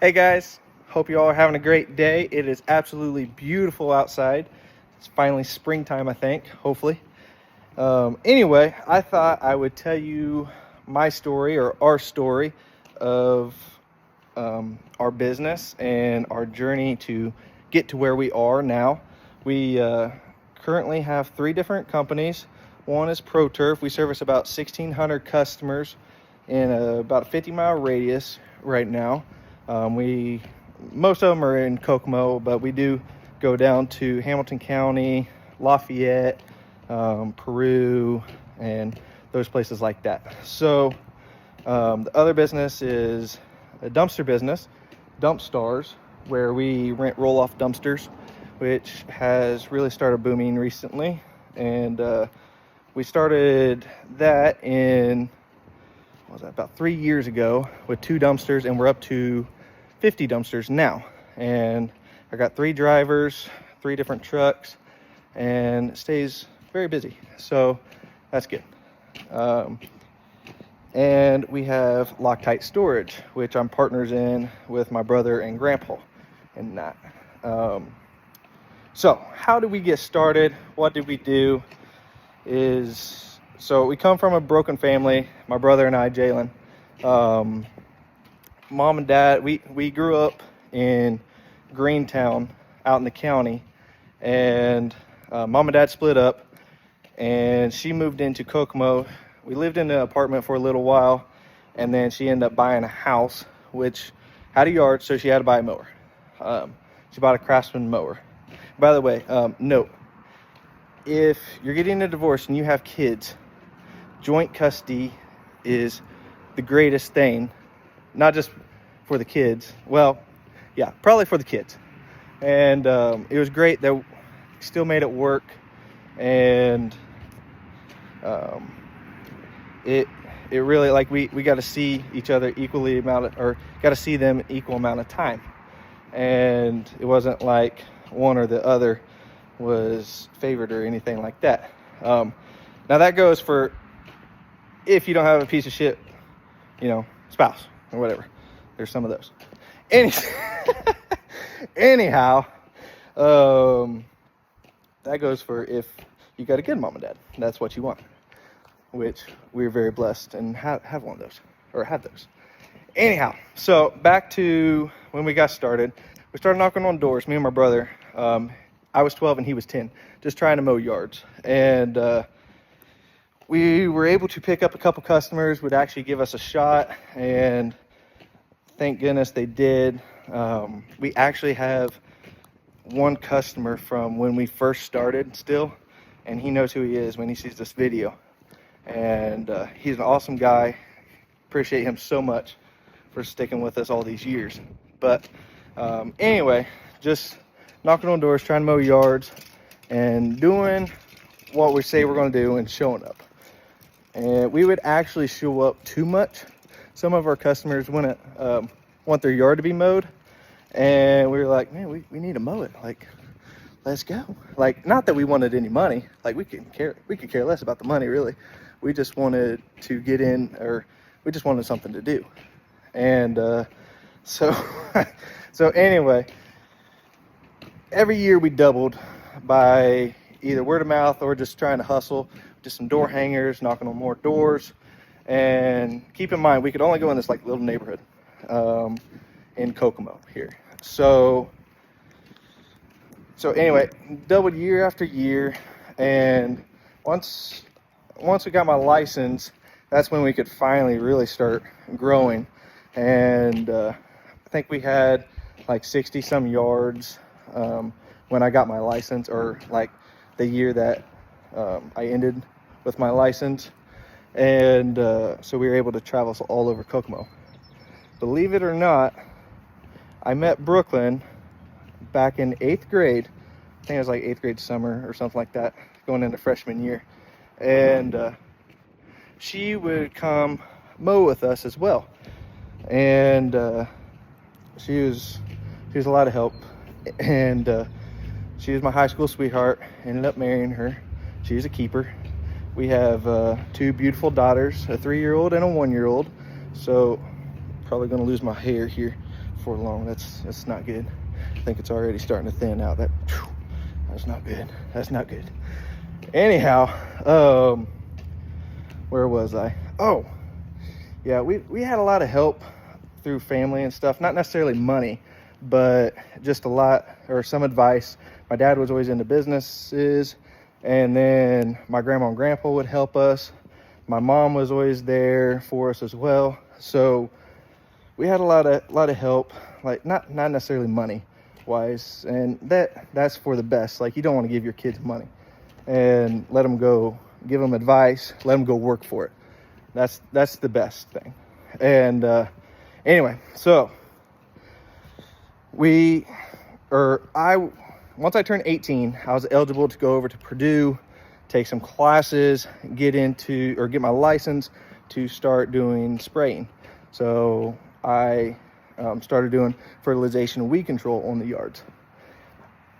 Hey guys, hope you all are having a great day. It is absolutely beautiful outside. It's finally springtime, I think, hopefully. Anyway, I thought I would tell you my story or our story of our business and our journey to get to where we are now. We currently have 3 different companies. One is Pro Turf. We service about 1,600 customers in about a 50-mile radius right now. Most of them are in Kokomo, but we do go down to Hamilton County, Lafayette, Peru, and those places like that. So the other business is a dumpster business, Dump Stars, where we rent roll-off dumpsters, which has really started booming recently. And we started that in, about 3 years ago with 2 dumpsters, and we're up to 50 dumpsters now. And I got 3 drivers, 3 different trucks, and it stays very busy. So that's good. And we have Loctite Storage, which I'm partners in with my brother and grandpa in that. So how did we get started? What did we do? So we come from a broken family, my brother and I, Jalen. Mom and dad, we grew up in Greentown out in the county, and mom and dad split up, and she moved into Kokomo. We lived in an apartment for a little while, and then she ended up buying a house, which had a yard, so she had to buy a mower. She bought a Craftsman mower. By the way, note, if you're getting a divorce and you have kids, joint custody is the greatest thing, not just for the kids. Well, yeah, probably for the kids. And it was great that we still made it work, and it really, like, we got to see each other got to see them equal amount of time, and it wasn't like one or the other was favored or anything like that. Now that goes for if you don't have a piece of shit, spouse or whatever. There's some of those. Anyhow, that goes for if you got a good mom and dad. That's what you want, which we're very blessed and have one of those, or have those. Anyhow, so back to when we got started. We started knocking on doors, me and my brother. I was 12 and he was 10, just trying to mow yards. And we were able to pick up a couple customers, would actually give us a shot, and thank goodness they did. We actually have one customer from when we first started still, and he knows who he is when he sees this video. And he's an awesome guy. Appreciate him so much for sticking with us all these years. But anyway, just knocking on doors, trying to mow yards, and doing what we say we're going to do and showing up. And we would actually show up too much. Some of our customers want their yard to be mowed, and we were like, man, we need to mow it. Like, let's go. Like, not that we wanted any money. Like, we could care less about the money, really. We just wanted to get in, or we just wanted something to do. And so anyway, every year we doubled by either word of mouth or just trying to hustle, just some door hangers, knocking on more doors. And keep in mind, we could only go in this like little neighborhood in Kokomo here. So anyway, doubled year after year. And once we got my license, that's when we could finally really start growing. And I think we had like 60 some yards when I got my license, or like the year that I ended with my license. And so we were able to travel all over Kokomo. Believe it or not, I met Brooklyn back in 8th grade. I think it was like 8th grade summer or something like that, going into freshman year. And she would come mow with us as well. And she was a lot of help. And she was my high school sweetheart. Ended up marrying her. She's a keeper. We have 2 beautiful daughters, a 3-year-old and a 1-year-old. So probably going to lose my hair here before long. That's not good. I think it's already starting to thin out. That's not good. That's not good. Anyhow, where was I? Oh, yeah, we had a lot of help through family and stuff. Not necessarily money, but just a lot, or some advice. My dad was always into businesses, and then my grandma and grandpa would help us. My mom was always there for us as well. So we had a lot of help, like not necessarily money wise, and that's for the best. Like, you don't want to give your kids money and let them go, give them advice, let them go work for it. That's the best thing. And anyway, so once I turned 18, I was eligible to go over to Purdue, take some classes, get my license to start doing spraying. So I started doing fertilization and weed control on the yards.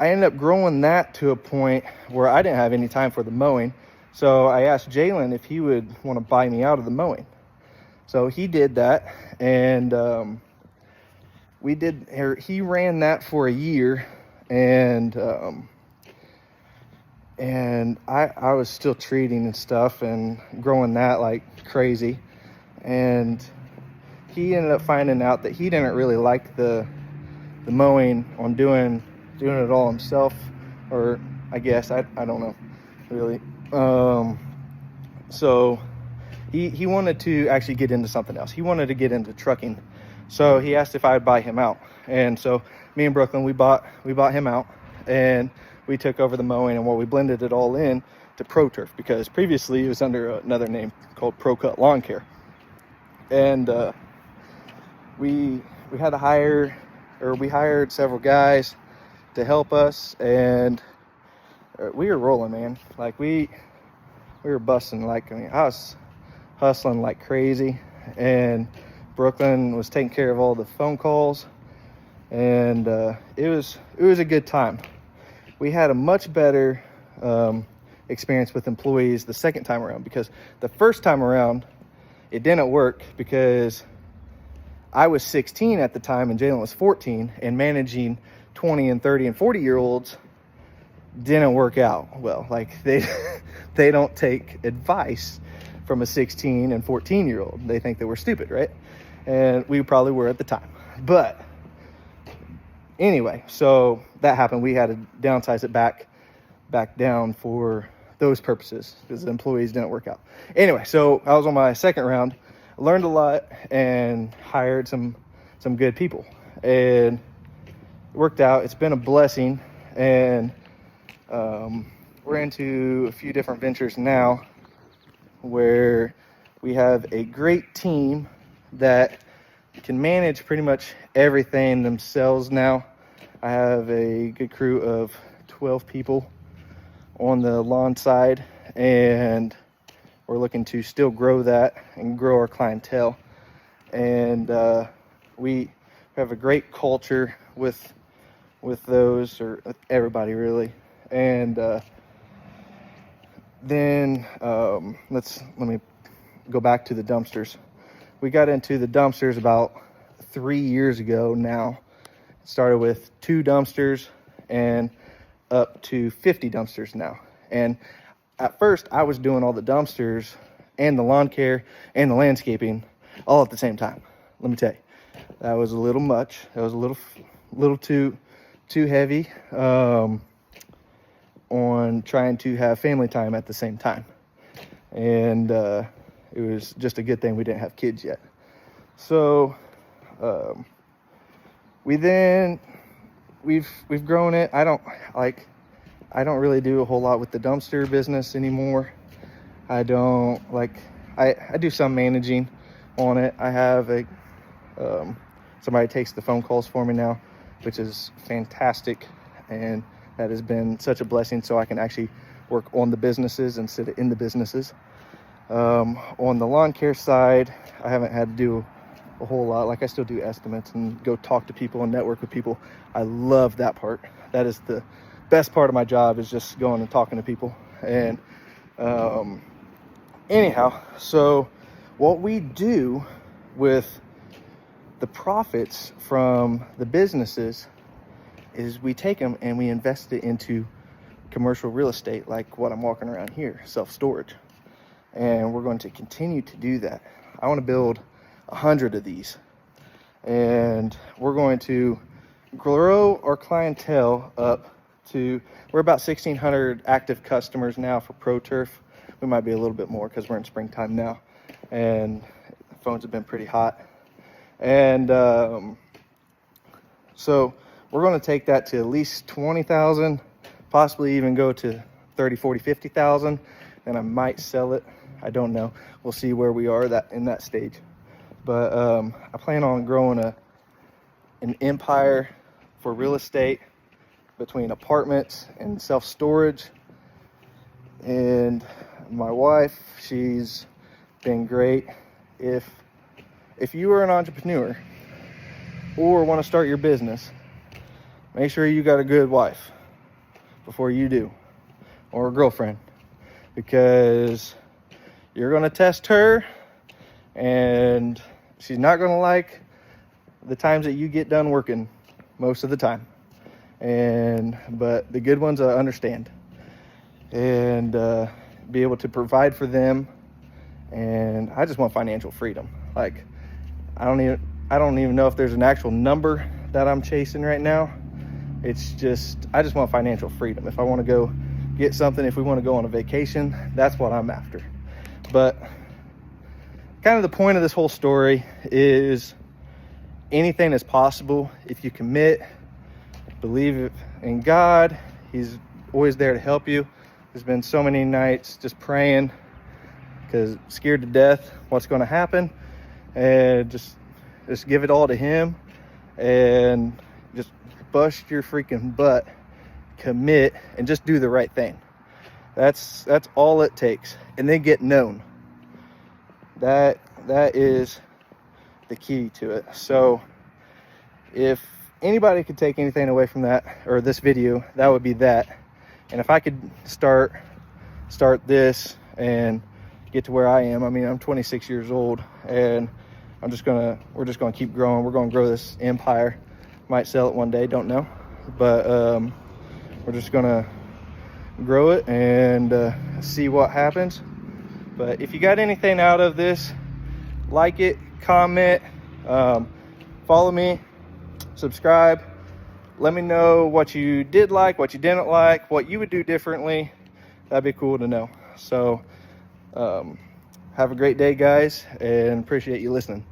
I ended up growing that to a point where I didn't have any time for the mowing. So I asked Jalen if he would want to buy me out of the mowing. So he did that, and he ran that for a year, and I was still treating and stuff and growing that like crazy. And he ended up finding out that he didn't really like the mowing on doing it all himself, or I guess I don't know really. So he wanted to actually get into something else. He wanted to get into trucking. So he asked if I'd buy him out. And so me and Brooklyn, we bought him out, and we took over the mowing, and we blended it all in to Pro Turf, because previously it was under another name called Pro Cut Lawn Care. And we hired several guys to help us, and we were rolling, man. Like we were busting. Like, I mean, I was hustling like crazy, and Brooklyn was taking care of all the phone calls, and it was a good time. We had a much better experience with employees the second time around, because the first time around it didn't work, because I was 16 at the time and Jalen was 14, and managing 20 and 30 and 40 year olds didn't work out well. Like, they don't take advice from a 16 and 14 year old. They think that we're stupid, right? And we probably were at the time. But anyway, so that happened. We had to downsize it back down for those purposes, because the employees didn't work out. Anyway, so I was on my second round, learned a lot, and hired some good people, and it worked out. It's been a blessing, and we're into a few different ventures now where we have a great team that can manage pretty much everything themselves now. I have a good crew of 12 people on the lawn side, and we're looking to still grow that and grow our clientele. And we have a great culture with those, or with everybody really. And then let me go back to the dumpsters. We got into the dumpsters about 3 years ago now. It started with 2 dumpsters and up to 50 dumpsters now. And at first I was doing all the dumpsters and the lawn care and the landscaping all at the same time. Let me tell you, that was a little much. That was a little too heavy on trying to have family time at the same time. And it was just a good thing we didn't have kids yet. So we've grown it. I don't really do a whole lot with the dumpster business anymore. I do some managing on it. I have somebody takes the phone calls for me now, which is fantastic, and that has been such a blessing, so I can actually work on the businesses instead of in the businesses. On the lawn care side, I haven't had to do a whole lot. Like, I still do estimates and go talk to people and network with people. I love that part. That is the best part of my job, is just going and talking to people. And anyhow, so what we do with the profits from the businesses is we take them and we invest it into commercial real estate, like what I'm walking around here, self-storage. And we're going to continue to do that. I want to build 100 of these, and we're going to grow our clientele up to, we're about 1,600 active customers now for ProTurf. We might be a little bit more because we're in springtime now, and the phones have been pretty hot. And so we're going to take that to at least 20,000, possibly even go to 30, 40, 50,000. And I might sell it. I don't know. We'll see where we are in that stage. But I plan on growing an empire for real estate between apartments and self-storage. And my wife, she's been great. If you are an entrepreneur or want to start your business, make sure you got a good wife before you do, or a girlfriend, because you're going to test her and she's not going to like the times that you get done working most of the time. But the good ones I understand, and be able to provide for them. And I just want financial freedom. Like, I don't even know if there's an actual number that I'm chasing right now. It's just, I just want financial freedom. If I want to go get something, if we want to go on a vacation, that's what I'm after. But kind of the point of this whole story is anything is possible if you commit, believe in God. He's always there to help you. There's been so many nights just praying because scared to death what's going to happen, and just give it all to him and just bust your freaking butt, commit, and just do the right thing. That's all it takes. And then get known. That is the key to it. So if anybody could take anything away from that, or this video, that would be that. And if I could start this and get to where I am, I mean, I'm 26 years old, and we're just gonna keep growing. We're gonna grow this empire. Might sell it one day, don't know, but we're just gonna grow it and see what happens. But if you got anything out of this, like it, comment, follow me, subscribe. Let me know what you did like, what you didn't like, what you would do differently. That'd be cool to know. So have a great day, guys, and appreciate you listening.